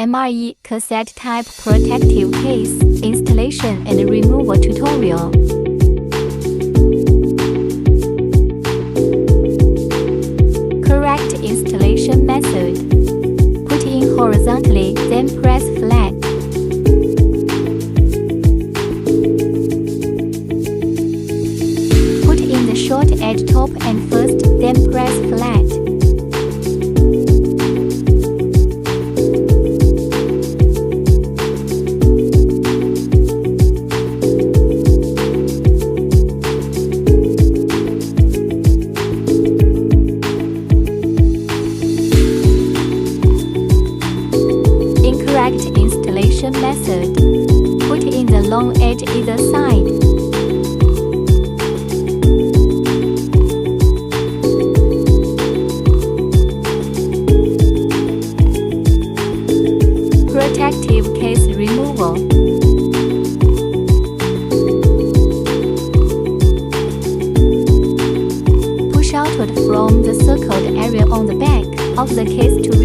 MRE cassette-type protective case installation and removal tutorial. Correct installation method. Put in horizontally, then press flat. Put in the short edge top and first, then press flat. Incorrect installation method. Put in the long edge either side. Protective case removal. Push outward from the circled area on the back of the case to